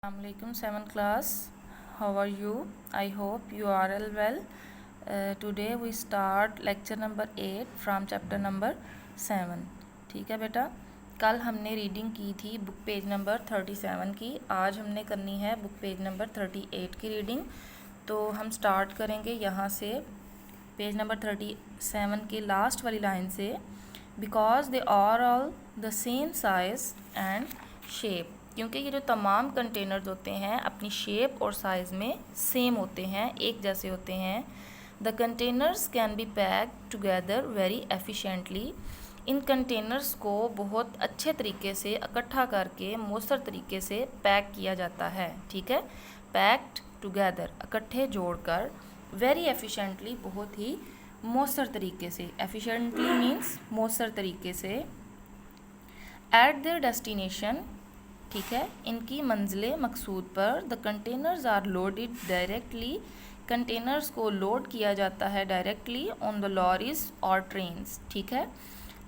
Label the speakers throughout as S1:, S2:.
S1: Assalamualaikum 7th class. How are you? I hope you are all well. Today we start lecture number 8 from chapter number 7. ठीक है बेटा, कल हमने reading की थी बुक पेज नंबर 37 की, आज हमने करनी है बुक पेज नंबर 38 की रीडिंग। तो हम स्टार्ट करेंगे यहाँ से पेज नंबर 37 की लास्ट वाली लाइन से। Because they are all the same size and shape, क्योंकि ये जो तमाम कंटेनर्स होते हैं अपनी शेप और साइज़ में सेम होते हैं, एक जैसे होते हैं। The containers can be pack together very efficiently, in containers को बहुत अच्छे तरीके से इकट्ठा करके मौसर तरीके से पैक किया जाता है। ठीक है, पैक्ड टुगेदर इकट्ठे जोड़कर, वेरी एफिशिएंटली बहुत ही मौसर तरीके से, एफिशिएंटली मीन्स मौसर तरीके से। एट देयर डेस्टिनेशन, ठीक है, इनकी मंजिल मकसूद पर। The containers are loaded directly, containers को लोड किया जाता है डायरेक्टली ऑन द लॉरीज और ट्रेन्स। ठीक है,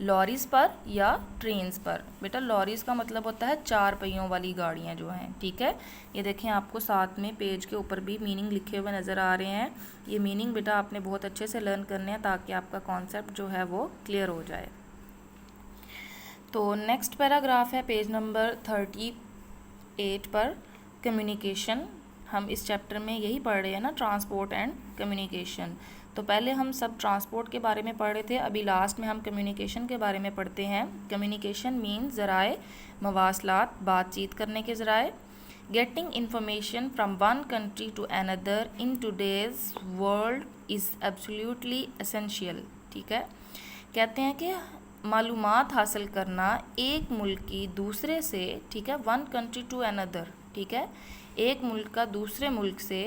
S1: लॉरीज पर या ट्रेन्स पर। बेटा लॉरीज का मतलब होता है 4 पहियों वाली गाड़ियाँ जो हैं। ठीक है, ये देखें आपको साथ में पेज के ऊपर भी मीनिंग लिखे हुए नज़र आ रहे हैं। ये मीनिंग बेटा आपने बहुत अच्छे से लर्न करने हैं ताकि आपका कॉन्सेप्ट जो है वो क्लियर हो जाए। तो नेक्स्ट पैराग्राफ है पेज नंबर 38 पर, कम्युनिकेशन। हम इस चैप्टर में यही पढ़ रहे हैं ना, ट्रांसपोर्ट एंड कम्युनिकेशन। तो पहले हम सब ट्रांसपोर्ट के बारे में पढ़ रहे थे, अभी लास्ट में हम कम्युनिकेशन के बारे में पढ़ते हैं। कम्युनिकेशन मीन्स ज़राए मवासलात, बातचीत करने के ज़राए। Getting information from one country to another in today's world is absolutely essential. ठीक है, कहते हैं कि मालूमात हासिल करना एक मुल्क की दूसरे से, ठीक है, वन कंट्री टू अनदर, ठीक है, एक मुल्क का दूसरे मुल्क से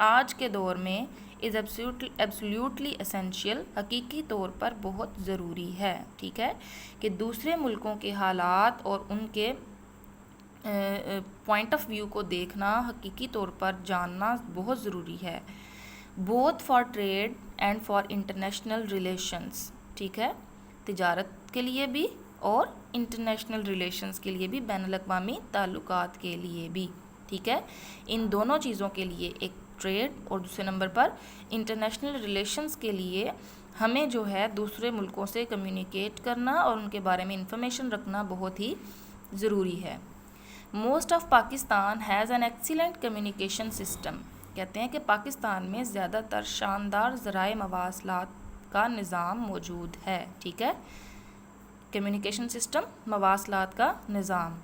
S1: आज के दौर में इज़ एब्सोल्युटली एसेंशियल, हकीकी तौर पर बहुत ज़रूरी है। ठीक है, कि दूसरे मुल्कों के हालात और उनके पॉइंट ऑफ व्यू को देखना, हकीकी तौर पर जानना बहुत ज़रूरी है। Both for trade and for international relations, ठीक है, तिजारत के लिए भी और इंटरनेशनल रिलेशंस के लिए भी, बैनुल-अक़वामी ताल्लुकात के लिए भी। ठीक है, इन दोनों चीज़ों के लिए, एक ट्रेड और दूसरे नंबर पर इंटरनेशनल रिलेशंस के लिए हमें जो है दूसरे मुल्कों से कम्युनिकेट करना और उनके बारे में इंफॉर्मेशन रखना बहुत ही ज़रूरी है। Most of Pakistan has an excellent communication system, कहते हैं कि पाकिस्तान में ज़्यादातर शानदार ज़राए मवासलात का निज़ाम मौजूद है। ठीक है, कम्युनिकेशन सिस्टम, मवासलात का निज़ाम,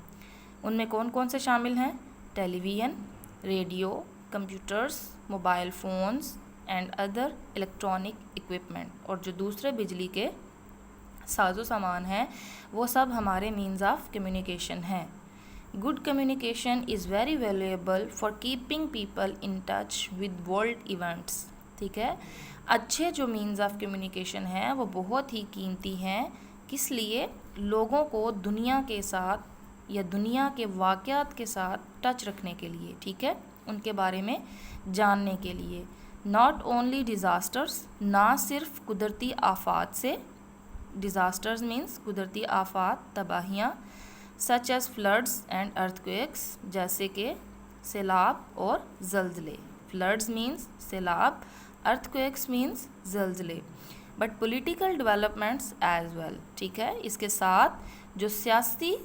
S1: उनमें कौन कौन से शामिल हैं? Television, radio, computers, mobile phones and other electronic equipment, और जो दूसरे बिजली के साजो सामान हैं वो सब हमारे मीन्स ऑफ कम्युनिकेशन हैं। Good communication is very valuable for keeping people in touch with world events. ठीक है, अच्छे जो मीन्स ऑफ कम्युनिकेशन हैं वो बहुत ही कीमती हैं, किस लिए? लोगों को दुनिया के साथ या दुनिया के वाक़यात के साथ टच रखने के लिए, ठीक है, उनके बारे में जानने के लिए। नॉट ओनली डिज़ास्टर्स, ना सिर्फ कुदरती आफात से, डिज़ास्टर्स मीन्स कुदरती आफात, तबाहियाँ, such as floods and earthquakes, जैसे कि सैलाब और ज़लज़ले। फ्लड्स मीन्स सैलाब, अर्थक्वेक्स मीन्स ज़लज़ले, but political developments as well. ठीक है, इसके साथ जो सियासी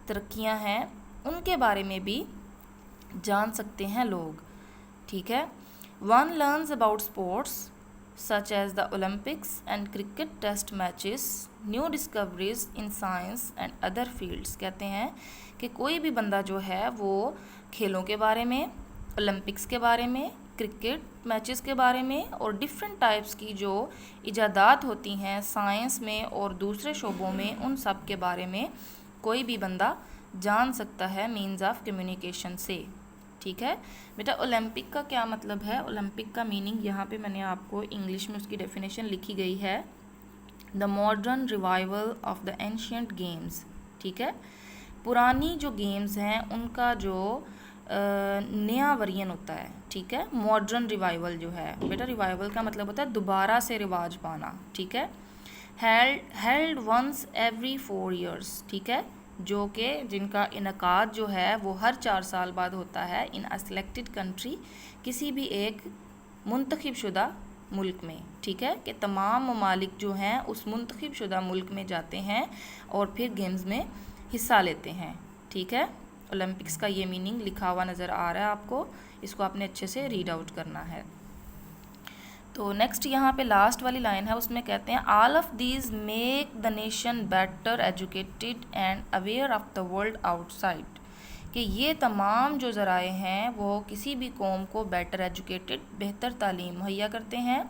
S1: तरक्कियां हैं उनके बारे में भी जान सकते हैं लोग। ठीक है, one learns about sports such as the Olympics and cricket test matches, new discoveries in science and other fields. कहते हैं कि कोई भी बंदा जो है वो खेलों के बारे में, ओलंपिक्स के बारे में, क्रिकेट मैचेस के बारे में और डिफरेंट टाइप्स की जो इजादात होती हैं साइंस में और दूसरे शोबों में, उन सब के बारे में कोई भी बंदा जान सकता है मीन्स ऑफ कम्युनिकेशन से। ठीक है बेटा, ओलंपिक का क्या मतलब है? ओलंपिक का मीनिंग यहाँ पे मैंने आपको इंग्लिश में उसकी डेफिनेशन लिखी गई है, the modern revival of the ancient games. ठीक है, पुरानी जो गेम्स हैं उनका जो नया वर्जन होता है। ठीक है, मॉडर्न रिवाइवल जो है बेटा, रिवाइवल का मतलब होता है दोबारा से रिवाज पाना। ठीक है, हेल्ड वंस एवरी 4 years। ठीक है, जो कि जिनका इनकाद जो है वो हर 4 साल बाद होता है इन अ सिलेक्टेड कंट्री, किसी भी एक मुंतखब शुदा मुल्क में। ठीक है, कि तमाम ममालिक जो हैं उस मुंतखब शुदा मुल्क में जाते हैं और फिर गेम्स में हिस्सा लेते हैं। ठीक है, ओलंपिक्स का ये मीनिंग लिखा हुआ नज़र आ रहा है आपको, इसको आपने अच्छे से रीड आउट करना है। तो नेक्स्ट यहाँ पे लास्ट वाली लाइन है, उसमें कहते हैं all of these make the nation better educated and aware of the world outside, कि ये तमाम जो ज़राए हैं वो किसी भी कौम को बेटर एजुकेटेड, बेहतर तालीम मुहैया करते हैं,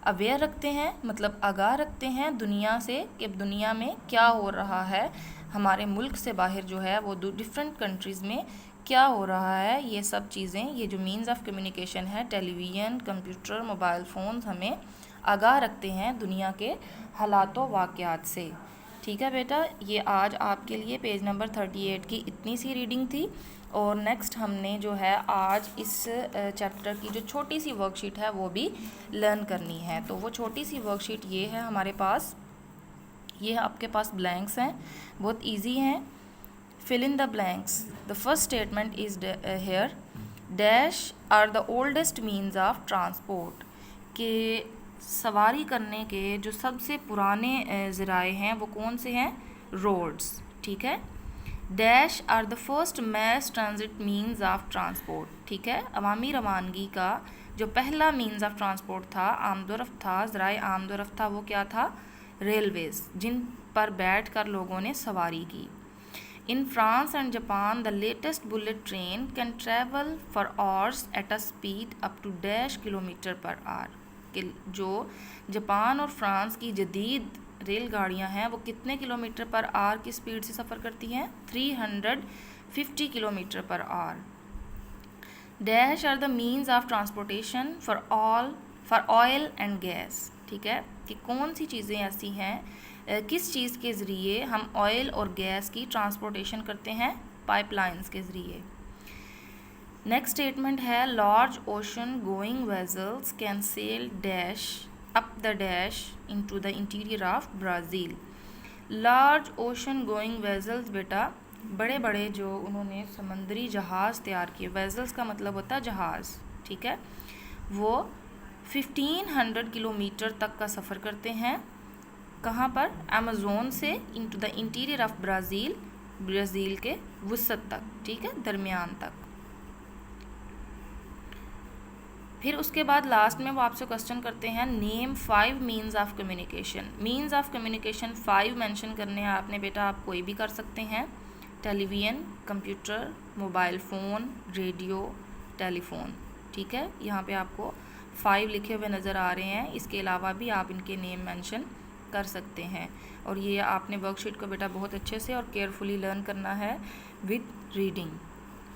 S1: अवेयर रखते हैं मतलब आगाह रखते हैं दुनिया से कि दुनिया में क्या हो रहा है, हमारे मुल्क से बाहर जो है वो डिफरेंट कंट्रीज़ में क्या हो रहा है। ये सब चीज़ें, ये जो मीन्स ऑफ कम्युनिकेशन है, टेलीविज़न, कंप्यूटर, मोबाइल फ़ोन्स, हमें आगाह रखते हैं दुनिया के हालातों वाक़यात से। ठीक है बेटा, ये आज आपके लिए पेज नंबर 38 की इतनी सी रीडिंग थी। और नेक्स्ट हमने जो है आज इस चैप्टर की जो छोटी सी वर्कशीट है वो भी लर्न करनी है। तो वो छोटी सी वर्कशीट ये है हमारे पास, ये आपके पास ब्लैंक्स हैं, बहुत इजी हैं। fill in the blanks. The first statement is here, dash are the oldest means of transport, कि सवारी करने के जो सबसे पुराने ज़राए हैं वो कौन से हैं, रोड्स। ठीक है, dash are the first mass transit means of transport. ठीक है, अवामी रवानगी का जो पहला मीन्स ऑफ ट्रांसपोर्ट था, आमदोरफ्त था, ज़राए आमदोरफ्त था, वो क्या था, रेलवेज़, जिन पर बैठ कर लोगों ने सवारी की। In France and Japan, the latest bullet train can travel for hours at a speed up to dash kilometre per our, कि जो जापान और फ्रांस की जदीद रेलगाड़ियां हैं वो कितने किलोमीटर पर आवर की स्पीड से सफ़र करती हैं, 350 kilometre per hour. Dash are the means of transportation for oil and gas. ठीक है, कि कौन सी चीज़ें ऐसी हैं, किस चीज़ के ज़रिए हम ऑयल और गैस की ट्रांसपोर्टेशन करते हैं, पाइपलाइंस के ज़रिए। नेक्स्ट स्टेटमेंट है, large ocean going vessels can sell dash up the dash into the interior of Brazil. Large ocean going vessels बेटा बड़े बड़े जो उन्होंने समंदरी जहाज़ तैयार किए, वेजल्स का मतलब होता है जहाज़। ठीक है, वो 1500 किलोमीटर तक का सफ़र करते हैं, कहाँ पर, अमेज़ोन से into the interior of Brazil, Brazil के वसत तक। ठीक है, दरमियान तक। फिर उसके बाद लास्ट में वो आपसे क्वेश्चन करते हैं, name 5 means of communication. Means of communication 5 mention करने हैं आपने बेटा, आप कोई भी कर सकते हैं, television, computer, mobile phone, radio, telephone. ठीक है, यहाँ पे आपको 5 लिखे हुए नज़र आ रहे हैं, इसके अलावा भी आप इनके नेम मेंशन कर सकते हैं। और ये आपने वर्कशीट को बेटा बहुत अच्छे से और केयरफुली लर्न करना है विद रीडिंग।